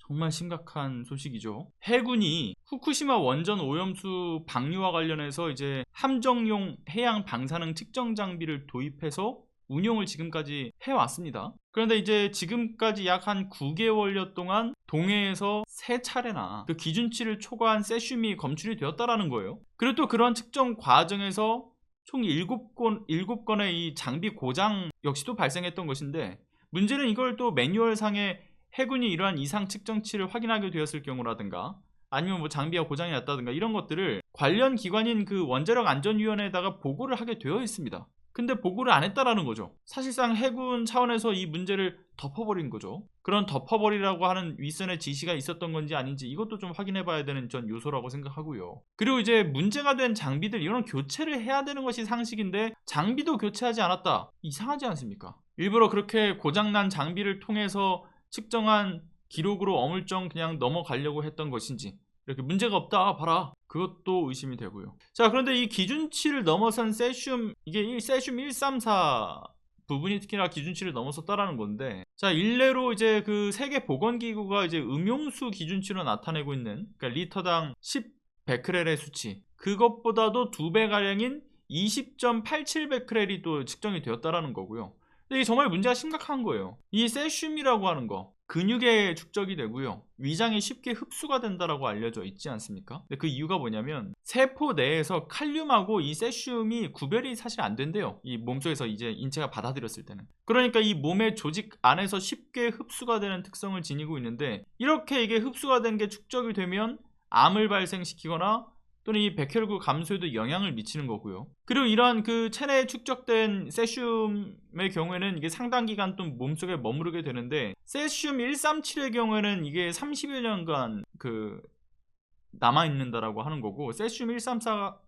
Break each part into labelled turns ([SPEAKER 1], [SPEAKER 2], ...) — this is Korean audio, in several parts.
[SPEAKER 1] 정말 심각한 소식이죠. 해군이 후쿠시마 원전 오염수 방류와 관련해서 이제 함정용 해양 방사능 측정 장비를 도입해서 운용을 지금까지 해왔습니다. 그런데 이제 지금까지 약 한 9개월여 동안 동해에서 3차례나 그 기준치를 초과한 세슘이 검출이 되었다라는 거예요. 그리고 또 그런 측정 과정에서 총 7건의 이 장비 고장 역시도 발생했던 것인데, 문제는 이걸 또 매뉴얼상에 해군이 이러한 이상 측정치를 확인하게 되었을 경우라든가 아니면 뭐 장비가 고장이 났다든가 이런 것들을 관련 기관인 그 원자력 안전위원회에다가 보고를 하게 되어 있습니다. 근데 보고를 안 했다라는 거죠. 사실상 해군 차원에서 이 문제를 덮어버린 거죠. 그런 덮어버리라고 하는 윗선의 지시가 있었던 건지 아닌지 이것도 좀 확인해 봐야 되는 전 요소라고 생각하고요. 그리고 이제 문제가 된 장비들, 이런 교체를 해야 되는 것이 상식인데 장비도 교체하지 않았다. 이상하지 않습니까? 일부러 그렇게 고장난 장비를 통해서 측정한 기록으로 어물쩡 그냥 넘어가려고 했던 것인지, 이렇게 문제가 없다 봐라, 그것도 의심이 되고요. 자, 그런데 이 기준치를 넘어선 세슘, 이게 세슘 134 부분이 특히나 기준치를 넘어섰다라는 건데, 자, 일례로 이제 그 세계보건기구가 이제 음용수 기준치로 나타내고 있는, 그러니까 리터당 10 베크렐의 수치, 그것보다도 2배가량인 20.87 베크렐이 또 측정이 되었다라는 거고요. 근데 이게 정말 문제가 심각한 거예요. 이 세슘이라고 하는 거 근육에 축적이 되고요, 위장에 쉽게 흡수가 된다라고 알려져 있지 않습니까? 근데 그 이유가 뭐냐면 세포 내에서 칼륨하고 이 세슘이 구별이 사실 안 된대요. 이 몸속에서 이제 인체가 받아들였을 때는. 그러니까 이 몸의 조직 안에서 쉽게 흡수가 되는 특성을 지니고 있는데, 이렇게 이게 흡수가 된 게 축적이 되면 암을 발생시키거나 또는 이 백혈구 감소에도 영향을 미치는 거고요. 그리고 이러한 그 체내에 축적된 세슘의 경우에는 이게 상당 기간 또 몸속에 머무르게 되는데, 세슘 137의 경우에는 이게 30여 년간 그 남아있는다라고 하는 거고, 세슘 134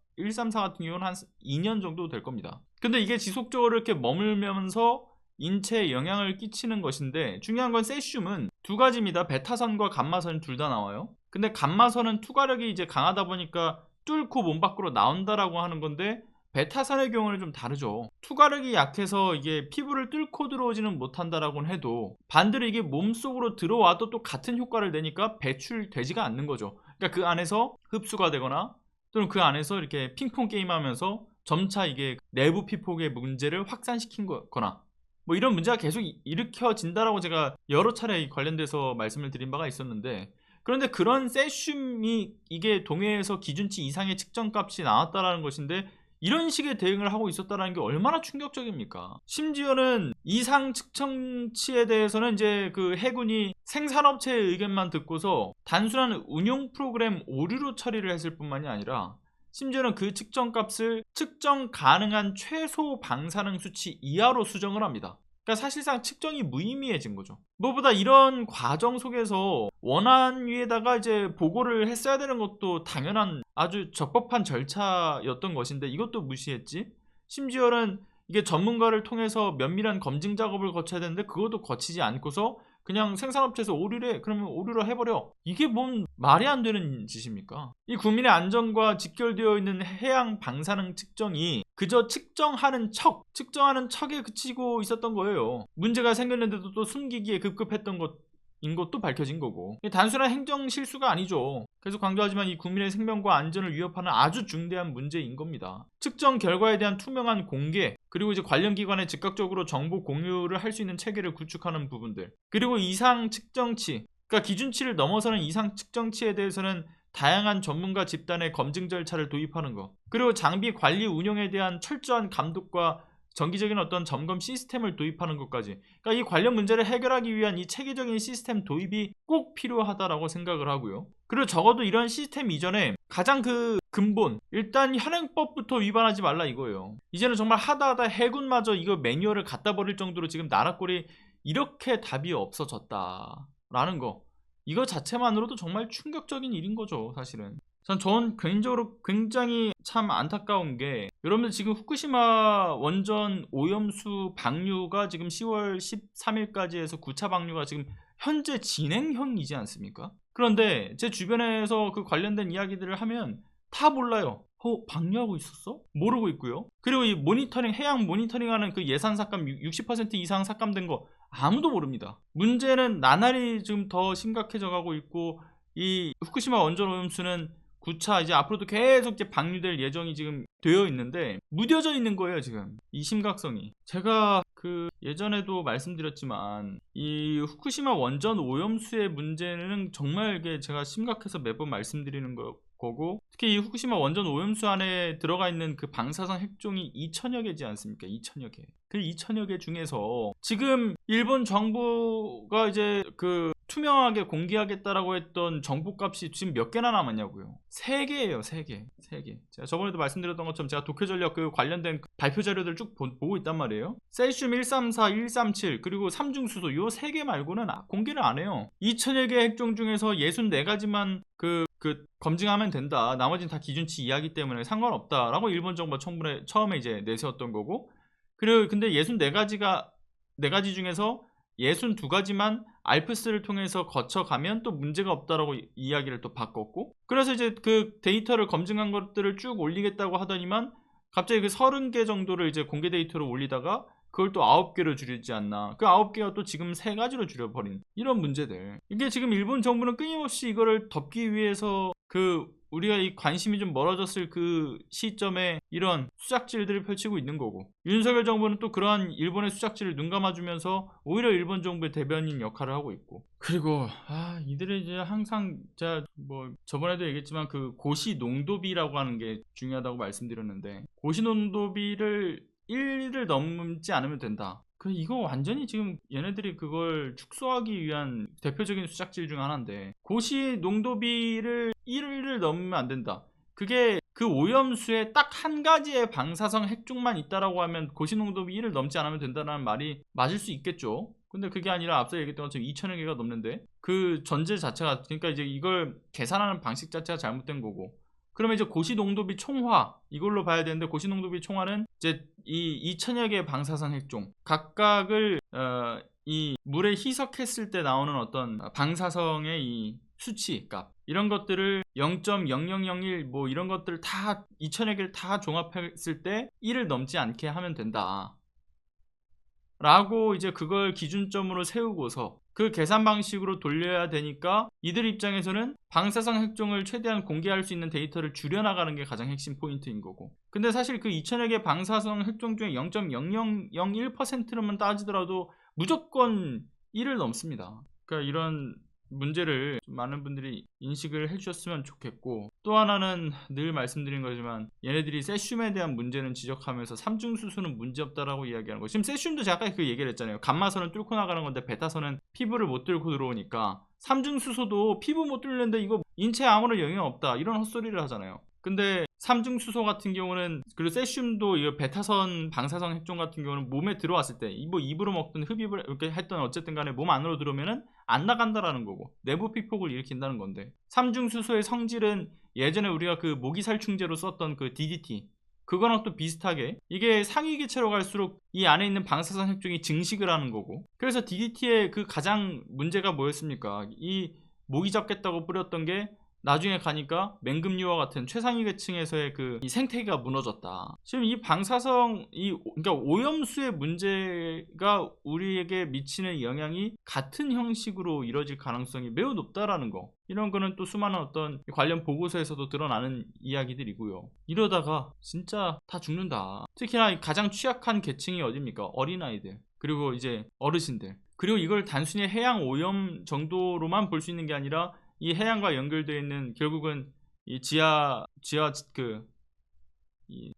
[SPEAKER 1] 같은 경우는 한 2년 정도 될 겁니다. 근데 이게 지속적으로 이렇게 머물면서 인체에 영향을 끼치는 것인데, 중요한 건 세슘은 두 가지입니다. 베타선과 감마선 둘 다 나와요. 근데 감마선은 투과력이 이제 강하다 보니까 뚫고 몸 밖으로 나온다라고 하는 건데, 베타선의 경우는 좀 다르죠. 투과력이 약해서 이게 피부를 뚫고 들어오지는 못한다라고는 해도 반대로 이게 몸속으로 들어와도 또 같은 효과를 내니까 배출되지가 않는 거죠. 그러니까 그 안에서 흡수가 되거나 또는 그 안에서 이렇게 핑퐁 게임하면서 점차 이게 내부 피폭의 문제를 확산시킨 거나 뭐 이런 문제가 계속 일으켜진다라고 제가 여러 차례 관련돼서 말씀을 드린 바가 있었는데, 그런데 그런 세슘이 이게 동해에서 기준치 이상의 측정값이 나왔다라는 것인데, 이런 식의 대응을 하고 있었다는 게 얼마나 충격적입니까? 심지어는 이상 측정치에 대해서는 이제 그 해군이 생산업체의 의견만 듣고서 단순한 운용 프로그램 오류로 처리를 했을 뿐만이 아니라, 심지어는 그 측정값을 측정 가능한 최소 방사능 수치 이하로 수정을 합니다. 그러니까 사실상 측정이 무의미해진 거죠. 무엇보다 이런 과정 속에서 원안 위에다가 이제 보고를 했어야 되는 것도 당연한 아주 적법한 절차였던 것인데, 이것도 무시했지. 심지어는 이게 전문가를 통해서 면밀한 검증 작업을 거쳐야 되는데 그것도 거치지 않고서 그냥 생산업체에서 오류래, 그러면 오류로 해버려. 이게 뭔 말이 안 되는 짓입니까? 이 국민의 안전과 직결되어 있는 해양 방사능 측정이 그저 측정하는 척에 그치고 있었던 거예요. 문제가 생겼는데도 또 숨기기에 급급했던 것인 것도 밝혀진 거고, 단순한 행정 실수가 아니죠. 계속 강조하지만 이 국민의 생명과 안전을 위협하는 아주 중대한 문제인 겁니다. 측정 결과에 대한 투명한 공개, 그리고 이제 관련 기관에 즉각적으로 정보 공유를 할 수 있는 체계를 구축하는 부분들, 그리고 이상 측정치, 그러니까 기준치를 넘어서는 이상 측정치에 대해서는 다양한 전문가 집단의 검증 절차를 도입하는 것, 그리고 장비 관리 운용에 대한 철저한 감독과 정기적인 어떤 점검 시스템을 도입하는 것까지, 그러니까 이 관련 문제를 해결하기 위한 이 체계적인 시스템 도입이 꼭 필요하다라고 생각을 하고요. 그리고 적어도 이런 시스템 이전에 가장 그 근본, 일단 현행법부터 위반하지 말라 이거예요. 이제는 정말 하다하다 해군마저 이거 매뉴얼을 갖다 버릴 정도로 지금 나라꼴이 이렇게 답이 없어졌다라는 거, 이거 자체만으로도 정말 충격적인 일인 거죠, 사실은. 전 개인적으로 굉장히 참 안타까운 게, 여러분들 지금 후쿠시마 원전 오염수 방류가 지금 10월 13일까지 해서 9차 방류가 지금 현재 진행형이지 않습니까? 그런데 제 주변에서 그 관련된 이야기들을 하면 다 몰라요. 방류하고 있었어? 모르고 있고요. 그리고 이 모니터링, 해양 모니터링하는 그 예산 삭감 60% 이상 삭감된 거 아무도 모릅니다. 문제는 나날이 지금 더 심각해져 가고 있고, 이 후쿠시마 원전 오염수는 9차 이제 앞으로도 계속 이제 방류될 예정이 지금 되어 있는데 무뎌져 있는 거예요 지금 이 심각성이. 제가 그 예전에도 말씀드렸지만 이 후쿠시마 원전 오염수의 문제는 정말 이게 제가 심각해서 매번 말씀드리는 거고, 특히 이 후쿠시마 원전 오염수 안에 들어가 있는 그 방사성 핵종이 2천여 개지 않습니까? 2천여 개. 그 2천여 개 중에서 지금 일본 정부가 이제 그 투명하게 공개하겠다라고 했던 정보값이 지금 몇 개나 남았냐고요. 3개예요. 3개. 제가 저번에도 말씀드렸던 것처럼 제가 도쿄전력 그 관련된 발표 자료들 쭉 보고 있단 말이에요. 세슘 134, 137 그리고 삼중수소 요 3개 말고는 공개를 안 해요. 2천여 개 핵종 중에서 64가지만 그 검증하면 된다. 나머지는 다 기준치 이하기 때문에 상관없다라고 일본 정부가 처음에 이제 내세웠던 거고, 그리고 근데 64가지 중에서 62가지만 알프스를 통해서 거쳐가면 또 문제가 없다라고 이야기를 또 바꿨고, 그래서 이제 그 데이터를 검증한 것들을 쭉 올리겠다고 하더니만 갑자기 그 30개 정도를 이제 공개 데이터로 올리다가 그걸 또 9개로 줄이지 않나. 그 9개가 또 지금 3가지로 줄여버린 이런 문제들. 이게 지금 일본 정부는 끊임없이 이거를 덮기 위해서 우리가 이 관심이 좀 멀어졌을 그 시점에 이런 수작질들을 펼치고 있는 거고, 윤석열 정부는 또 그러한 일본의 수작질을 눈감아주면서 오히려 일본 정부의 대변인 역할을 하고 있고, 그리고 이들이 이제 항상 제가 뭐 저번에도 얘기했지만 그 고시 농도비라고 하는 게 중요하다고 말씀드렸는데, 고시 농도비를 1을 넘지 않으면 된다. 이거 완전히 지금 얘네들이 그걸 축소하기 위한 대표적인 수작질 중 하나인데, 고시 농도비를 1을 넘으면 안 된다. 그게 그 오염수에 딱 한 가지의 방사성 핵종만 있다라고 하면 고시 농도비 1을 넘지 않으면 된다는 말이 맞을 수 있겠죠. 근데 그게 아니라 앞서 얘기했던 것처럼 2천여 개가 넘는데 그 전제 자체가, 그러니까 이제 이걸 계산하는 방식 자체가 잘못된 거고, 그러면 이제 고시농도비 총화 이걸로 봐야 되는데, 고시농도비 총화는 이제 이 2천여 개의 방사성 핵종 각각을 이 물에 희석했을 때 나오는 어떤 방사성의 이 수치 값, 이런 것들을 0.0001 뭐 이런 것들을 다 2천여 개를 다 종합했을 때 1을 넘지 않게 하면 된다 라고 이제 그걸 기준점으로 세우고서 그 계산 방식으로 돌려야 되니까 이들 입장에서는 방사성 핵종을 최대한 공개할 수 있는 데이터를 줄여나가는 게 가장 핵심 포인트인 거고, 근데 사실 그 2천여 개 방사성 핵종 중에 0.0001%만 따지더라도 무조건 1을 넘습니다. 그러니까 이런 문제를 좀 많은 분들이 인식을 해주셨으면 좋겠고, 또 하나는 늘 말씀드린 거지만 얘네들이 세슘에 대한 문제는 지적하면서 삼중수소는 문제없다라고 이야기하는 거. 지금 세슘도 제가 아까 그 얘기를 했잖아요. 감마선은 뚫고 나가는 건데 베타선은 피부를 못 뚫고 들어오니까 삼중수소도 피부 못 뚫는데 이거 인체에 아무런 영향 없다 이런 헛소리를 하잖아요. 근데 삼중수소 같은 경우는, 그리고 세슘도 이 베타선 방사성 핵종 같은 경우는 몸에 들어왔을 때 뭐 입으로 먹든 흡입을 이렇게 했던 어쨌든 간에 몸 안으로 들어오면은 안 나간다라는 거고 내부 피폭을 일으킨다는 건데, 삼중수소의 성질은 예전에 우리가 그 모기살충제로 썼던 그 DDT 그거랑 또 비슷하게 이게 상위 기체로 갈수록 이 안에 있는 방사성 핵종이 증식을 하는 거고, 그래서 DDT의 그 가장 문제가 뭐였습니까? 이 모기 잡겠다고 뿌렸던 게 나중에 가니까 맹금류와 같은 최상위 계층에서의 이 생태계가 무너졌다. 지금 이 방사성, 그러니까 오염수의 문제가 우리에게 미치는 영향이 같은 형식으로 이뤄질 가능성이 매우 높다라는 거. 이런 거는 또 수많은 어떤 관련 보고서에서도 드러나는 이야기들이고요. 이러다가 진짜 다 죽는다. 특히나 가장 취약한 계층이 어딥니까? 어린아이들. 그리고 이제 어르신들. 그리고 이걸 단순히 해양 오염 정도로만 볼 수 있는 게 아니라 이 해양과 연결되어 있는, 결국은 이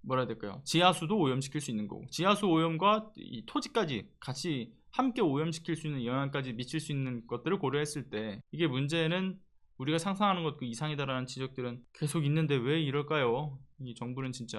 [SPEAKER 1] 뭐라 해야 될까요? 지하수도 오염시킬 수 있는 거고, 지하수 오염과 이 토지까지 같이 함께 오염시킬 수 있는 영향까지 미칠 수 있는 것들을 고려했을 때 이게 문제는 우리가 상상하는 것 그 이상이다라는 지적들은 계속 있는데 왜 이럴까요? 이 정부는 진짜